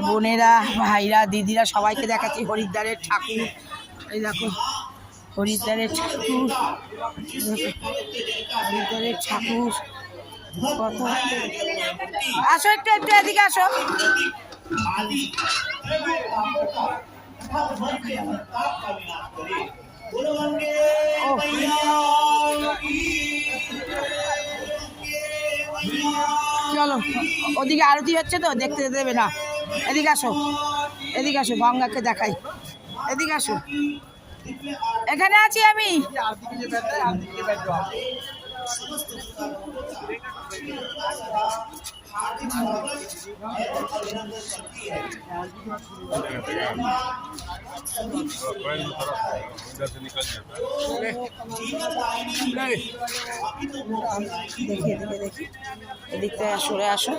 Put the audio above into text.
বোনেরা, ভাইরা, দিদিরা সবাইকে দেখাচ্ছি হরিদ্বারের ঠাকুর। এই দেখো হরিদ্বারের ঠাকুর, হরিদ্বারের ঠাকুর কত। আসো একটু একটু এদিকে আসো। চলো, ওদিকে আরতি হচ্ছে তো, দেখতে দেবে না। এদিকে আসো, এদিকে আসো, গঙ্গাকে দেখাই। এদিকে আসো, এখানে আছি আমি। দেখি এদিকটায় সরে আসো।